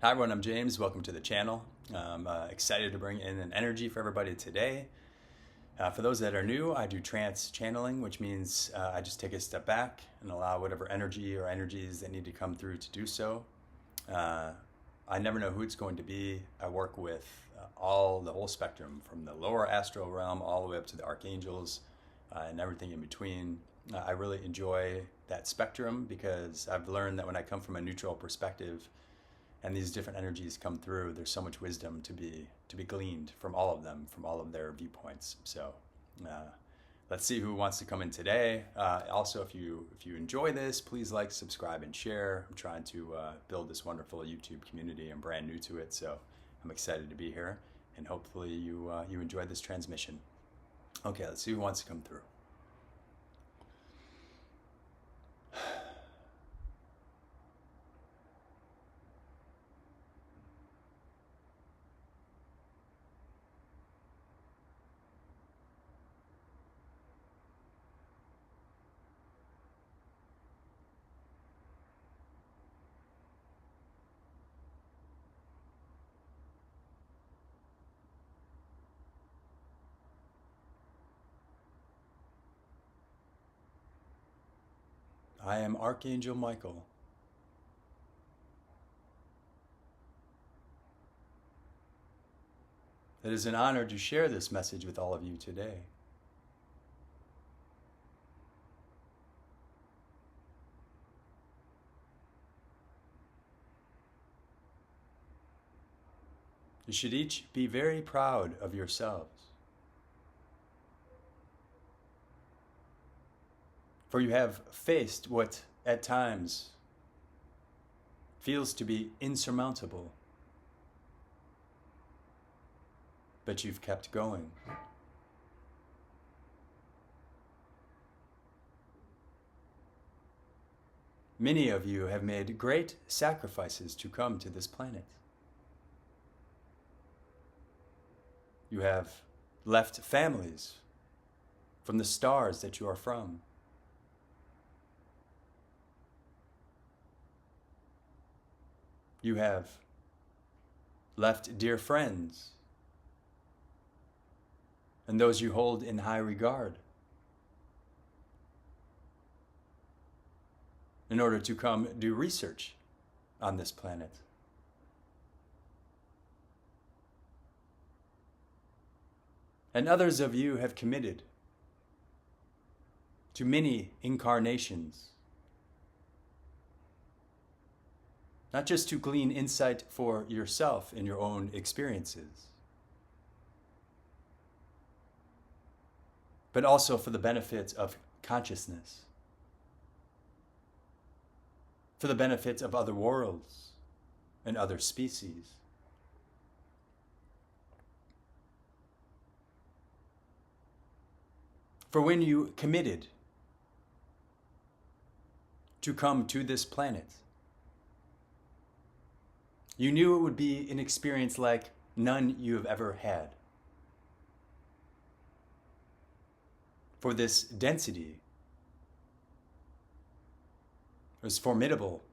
Hi everyone, I'm James. Welcome to the channel. I'm excited to bring in an energy for everybody today. For those that are new, I do trance channeling, which means I just take a step back and allow whatever energy or energies that need to come through to do so. I never know who it's going to be. I work with the whole spectrum, from the lower astral realm all the way up to the archangels and everything in between. I really enjoy that spectrum because I've learned that when I come from a neutral perspective, and these different energies come through, there's so much wisdom to be gleaned from all of them, from all of their viewpoints. So let's see who wants to come in today. Also, if you enjoy this, please like, subscribe, and share. I'm trying to build this wonderful YouTube community. I'm brand new to it, so I'm excited to be here, and hopefully you enjoy this transmission. Okay, let's see who wants to come through. I am Archangel Michael. It is an honor to share this message with all of you today. You should each be very proud of yourselves, for you have faced what at times feels to be insurmountable, but you've kept going. Many of you have made great sacrifices to come to this planet. You have left families from the stars that you are from. You have left dear friends and those you hold in high regard in order to come do research on this planet. And others of you have committed to many incarnations, not just to glean insight for yourself in your own experiences, but also for the benefit of consciousness, for the benefit of other worlds and other species. For when you committed to come to this planet, you knew it would be an experience like none you have ever had. For this density was formidable.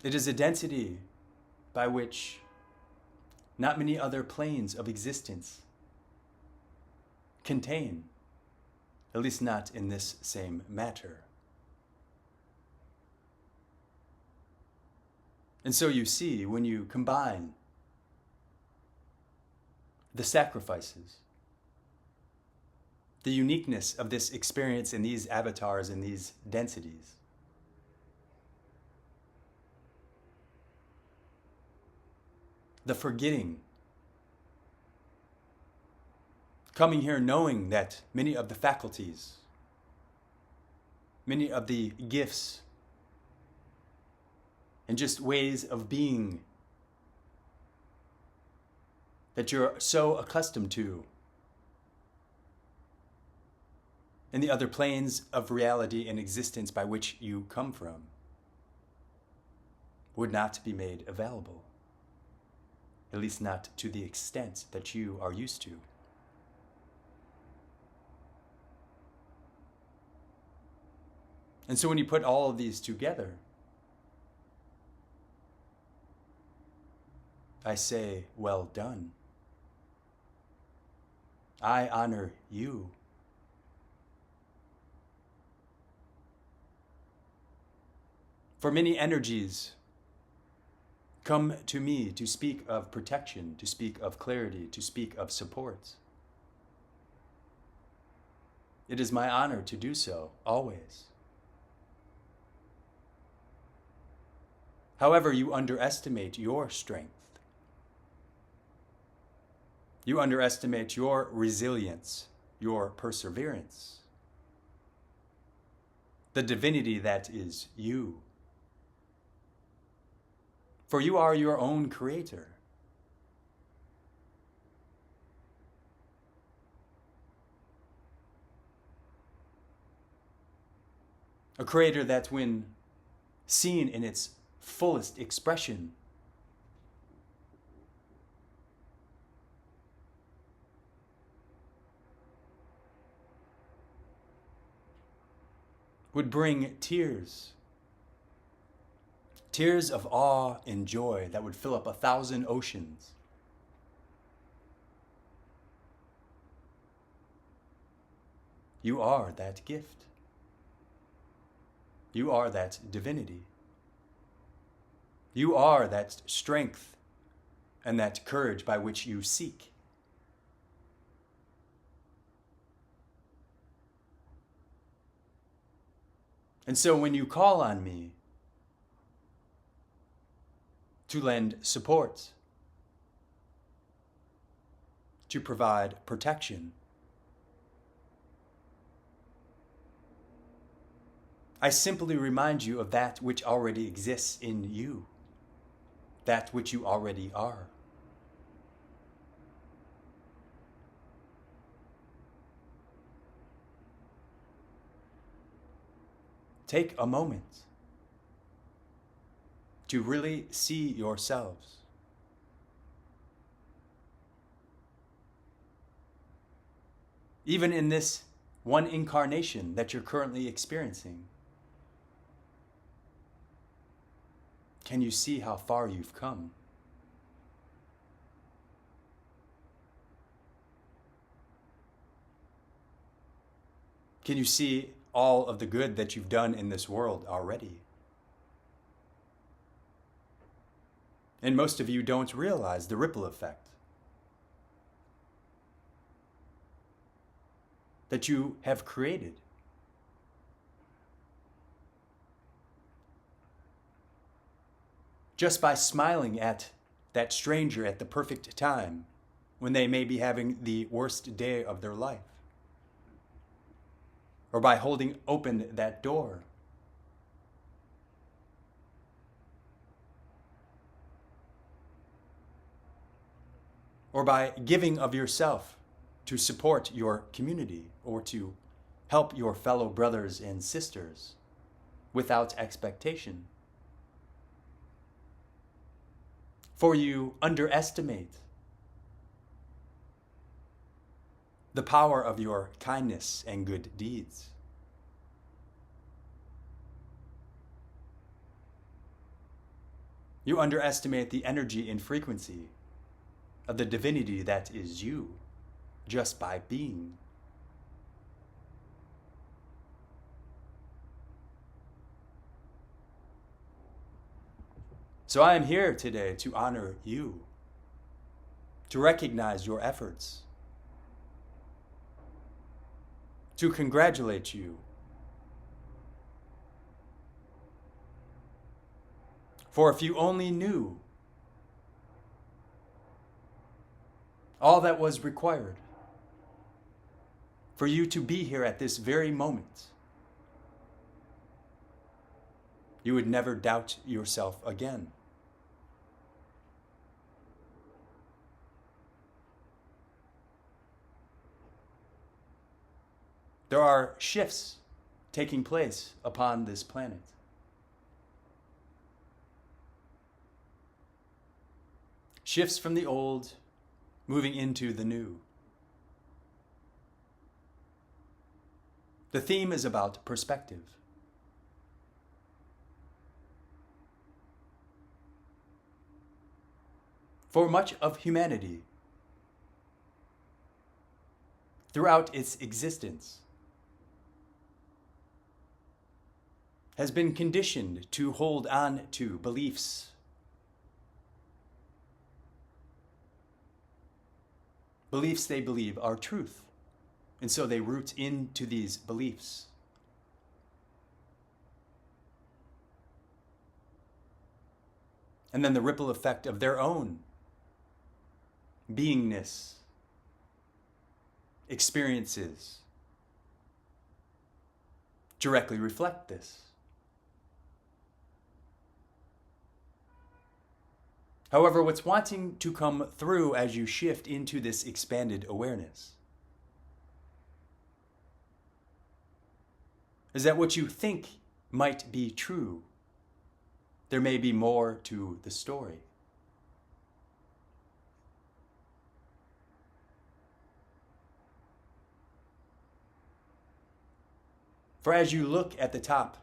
It is a density by which not many other planes of existence contain, at least not in this same matter. And so you see, when you combine the sacrifices, the uniqueness of this experience in these avatars and these densities, the forgetting, coming here knowing that many of the faculties, many of the gifts, and just ways of being that you're so accustomed to in the other planes of reality and existence by which you come from, would not be made available. At least not to the extent that you are used to. And so when you put all of these together, I say, well done. I honor you. For many energies come to me to speak of protection, to speak of clarity, to speak of support. It is my honor to do so, always. However, you underestimate your strength. You underestimate your resilience, your perseverance, the divinity that is you. For you are your own creator. A creator that, when seen in its fullest expression, would bring tears. Tears of awe and joy that would fill up 1,000 oceans. You are that gift. You are that divinity. You are that strength and that courage by which you seek. And so when you call on me to lend support, to provide protection, I simply remind you of that which already exists in you, that which you already are. Take a moment to really see yourselves. Even in this one incarnation that you're currently experiencing, can you see how far you've come? Can you see all of the good that you've done in this world already? And most of you don't realize the ripple effect that you have created. Just by smiling at that stranger at the perfect time when they may be having the worst day of their life. Or by holding open that door. Or by giving of yourself to support your community or to help your fellow brothers and sisters without expectation. For you underestimate the power of your kindness and good deeds. You underestimate the energy and frequency of the divinity that is you, just by being. So I am here today to honor you, to recognize your efforts, to congratulate you for if you only knew all that was required for you to be here at this very moment, you would never doubt yourself again. There are shifts taking place upon this planet. Shifts from the old, moving into the new. The theme is about perspective. For much of humanity, throughout its existence, has been conditioned to hold on to beliefs. Beliefs they believe are truth, and so they root into these beliefs. And then the ripple effect of their own beingness, experiences, directly reflect this. However, what's wanting to come through as you shift into this expanded awareness is that what you think might be true, there may be more to the story. For as you look at the top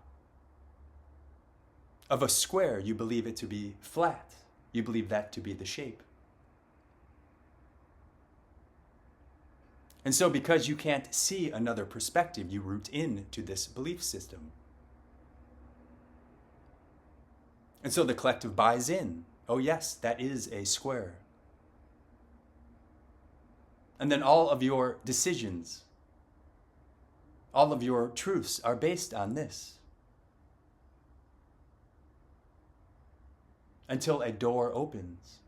of a square, you believe it to be flat. You believe that to be the shape. And so because you can't see another perspective, you root into this belief system. And so the collective buys in. Oh yes, that is a square. And then all of your decisions, all of your truths are based on this. Until a door opens.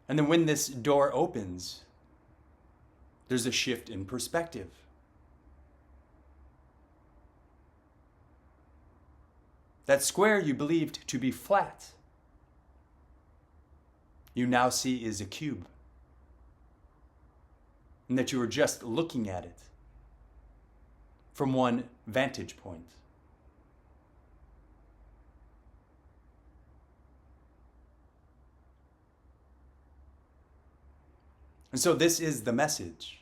And then when this door opens, there's a shift in perspective. That square you believed to be flat, you now see is a cube. And that you were just looking at it from one vantage point. And so this is the message.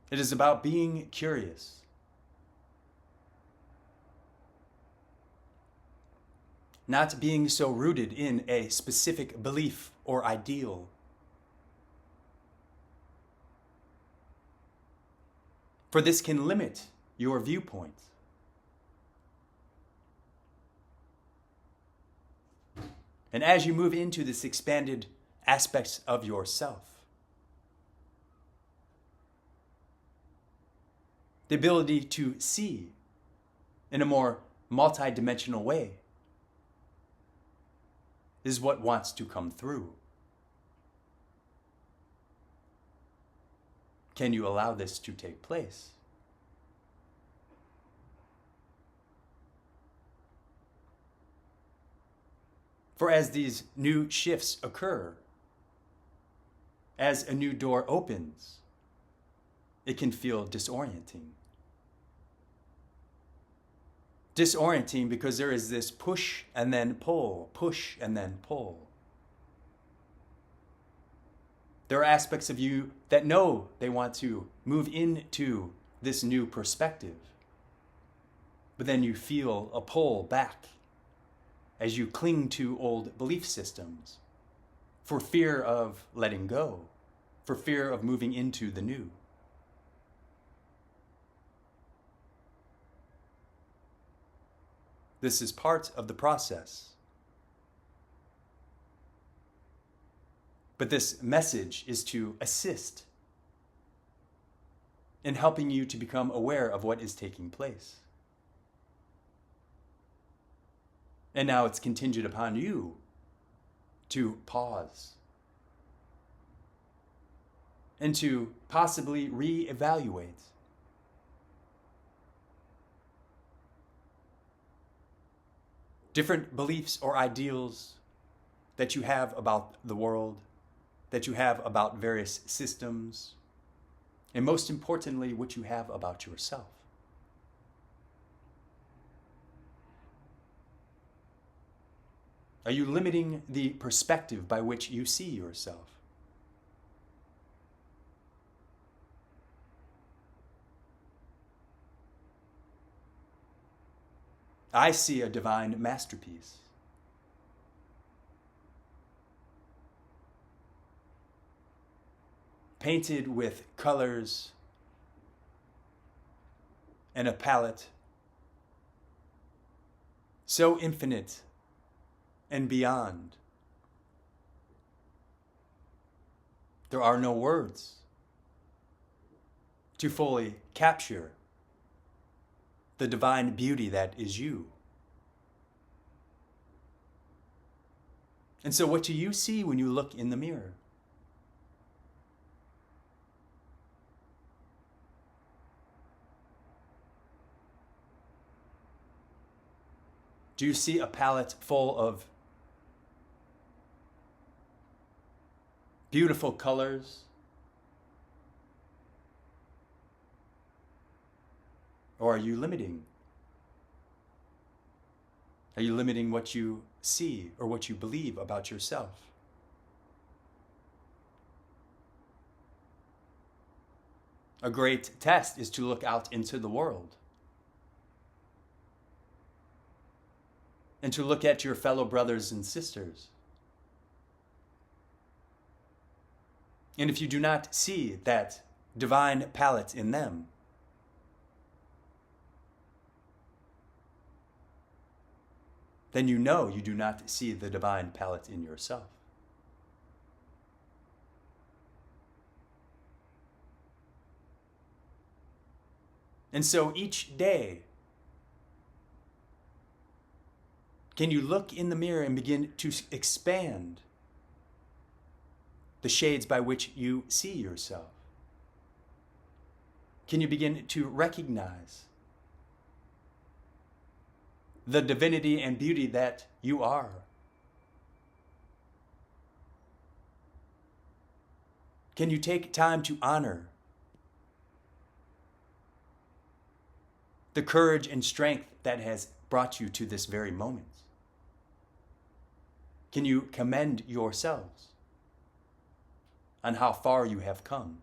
It is about being curious. Not being so rooted in a specific belief or ideal. For this can limit your viewpoint. And as you move into this expanded aspects of yourself, the ability to see in a more multidimensional way is what wants to come through. Can you allow this to take place? For as these new shifts occur, as a new door opens, it can feel disorienting. Disorienting because there is this push and then pull, push and then pull. There are aspects of you that know they want to move into this new perspective, but then you feel a pull back as you cling to old belief systems for fear of letting go, for fear of moving into the new. This is part of the process. But this message is to assist in helping you to become aware of what is taking place. And now it's contingent upon you to pause and to possibly reevaluate. Different beliefs or ideals that you have about the world, that you have about various systems, and most importantly, what you have about yourself. Are you limiting the perspective by which you see yourself? I see a divine masterpiece. Painted with colors and a palette so infinite and beyond. There are no words to fully capture the divine beauty that is you. And so what do you see when you look in the mirror? Do you see a palette full of beautiful colors? Or are you limiting? Are you limiting what you see or what you believe about yourself? A great test is to look out into the world and to look at your fellow brothers and sisters. And if you do not see that divine palette in them, then you know you do not see the divine palette in yourself. And so each day, can you look in the mirror and begin to expand the shades by which you see yourself? Can you begin to recognize the divinity and beauty that you are? Can you take time to honor the courage and strength that has brought you to this very moment? Can you commend yourselves on how far you have come?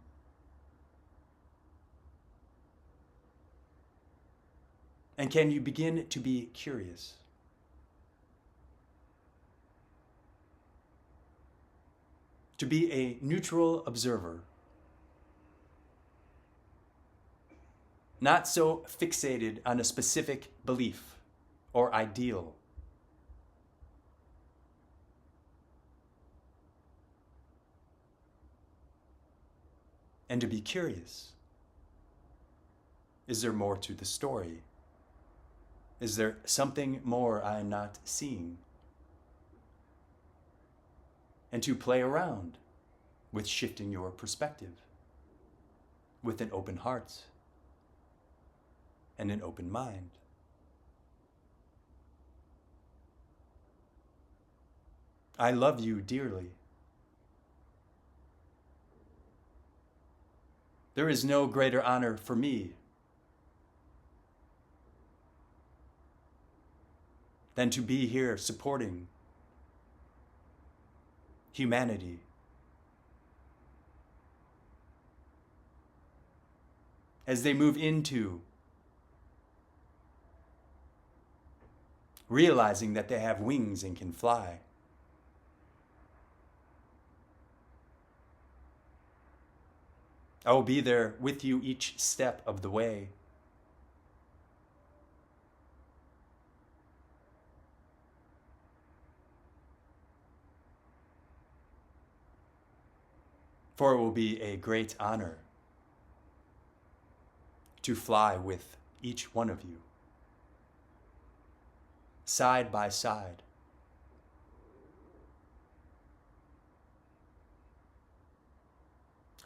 And can you begin to be curious? To be a neutral observer, not so fixated on a specific belief or ideal. And to be curious. Is there more to the story? Is there something more I am not seeing? And to play around with shifting your perspective with an open heart and an open mind. I love you dearly. There is no greater honor for me than to be here supporting humanity. As they move into realizing that they have wings and can fly. I will be there with you each step of the way. For it will be a great honor to fly with each one of you, side by side.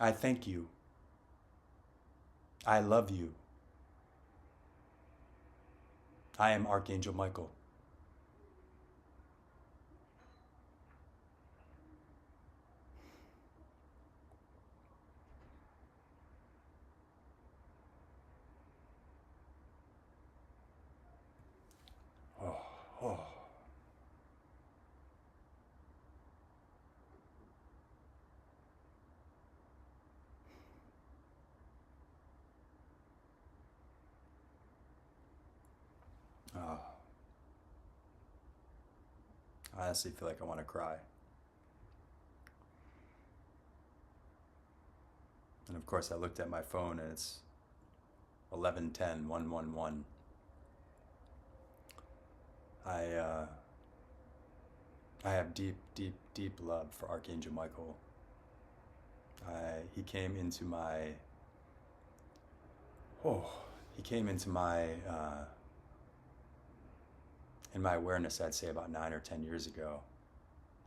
I thank you. I love you. I am Archangel Michael. Oh. I honestly feel like I want to cry. And of course, I looked at my phone and it's 11:10, 111. I have deep, deep, deep love for Archangel Michael. He came into my he came into my in my awareness, I'd say about 9 or 10 years ago,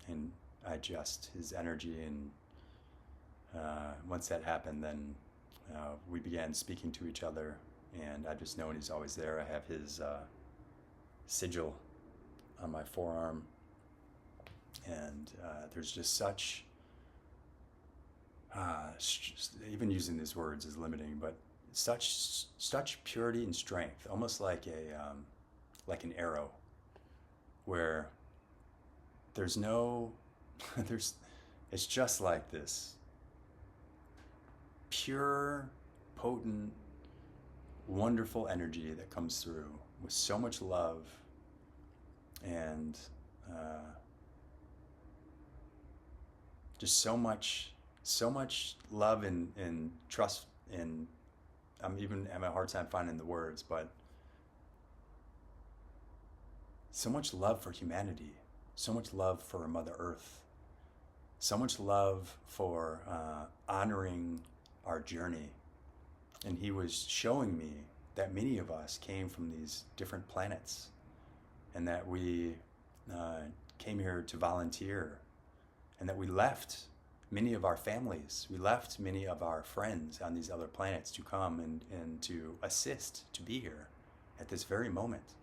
and his energy, and once that happened, then we began speaking to each other, and I just know he's always there. I have his sigil on my forearm, and there's just such even using these words is limiting, but such purity and strength, almost like an arrow, where there's no it's just like this pure, potent, wonderful energy that comes through with so much love and just so much love and trust. And I'm even having a hard time finding the words, but so much love for humanity, so much love for Mother Earth, so much love for honoring our journey. And he was showing me that many of us came from these different planets, and that we came here to volunteer, and that we left many of our families, we left many of our friends on these other planets to come and to assist, to be here at this very moment.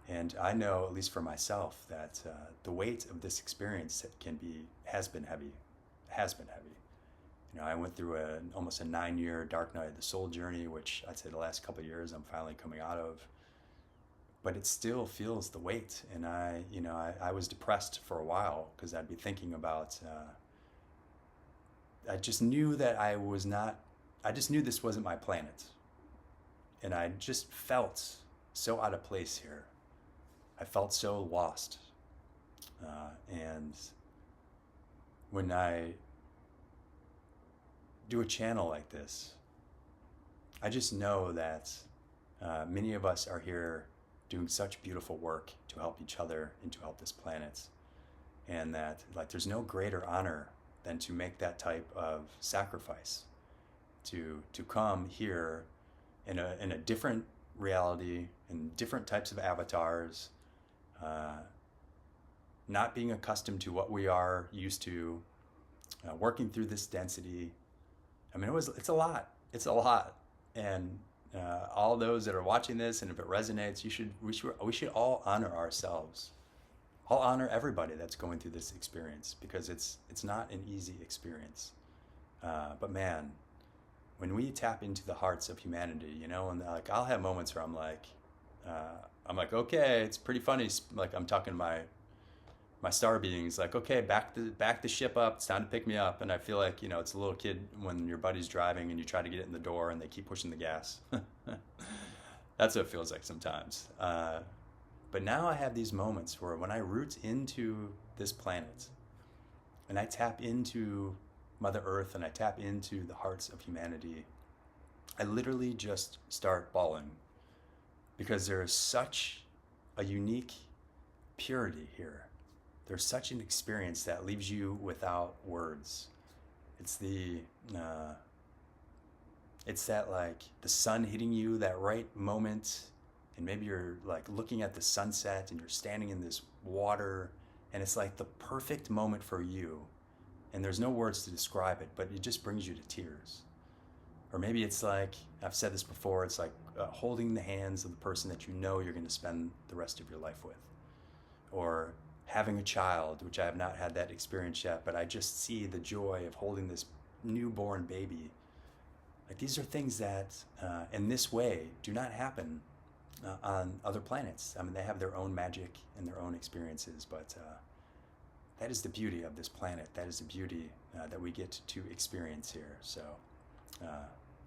And I know, at least for myself, that the weight of this experience has been heavy. You know, I went through almost a 9-year dark night of the soul journey, which I'd say the last couple of years I'm finally coming out of. But it still feels the weight. And I was depressed for a while because I'd be thinking about, I just knew that I just knew this wasn't my planet. And I just felt so out of place here. I felt so lost. And when I do a channel like this, I just know that many of us are here doing such beautiful work to help each other and to help this planet. And that there's no greater honor than to make that type of sacrifice, to come here in a different reality, in different types of avatars, not being accustomed to what we are used to, working through this density. I mean, it's a lot. And all those that are watching this, and if it resonates, we should all honor ourselves. I'll honor everybody that's going through this experience, because it's not an easy experience. But man, when we tap into the hearts of humanity, and I'll have moments where I'm like, okay, it's pretty funny. Like, I'm talking to my star beings, like, okay, back the ship up. It's time to pick me up. And I feel like, it's a little kid when your buddy's driving and you try to get it in the door and they keep pushing the gas. That's what it feels like sometimes. But now I have these moments where when I root into this planet and I tap into Mother Earth and I tap into the hearts of humanity, I literally just start bawling, because there is such a unique purity here. There's such an experience that leaves you without words. It's that like the sun hitting you that right moment, and maybe you're like looking at the sunset and you're standing in this water, and it's like the perfect moment for you. And there's no words to describe it, but it just brings you to tears. Or maybe it's like, I've said this before, it's like holding the hands of the person that you know you're going to spend the rest of your life with. Or having a child, which I have not had that experience yet, but I just see the joy of holding this newborn baby. Like, these are things that, in this way, do not happen on other planets. I mean, they have their own magic and their own experiences, but that is the beauty of this planet. That is the beauty that we get to experience here. So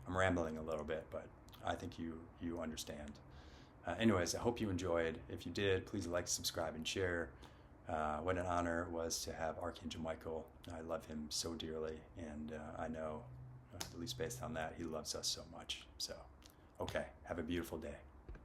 I'm rambling a little bit, but I think you understand. Anyways, I hope you enjoyed. If you did, please like, subscribe, and share. what an honor it was to have Archangel Michael. I love him so dearly, and I know, at least based on that, he loves us so much. So, okay, have a beautiful day.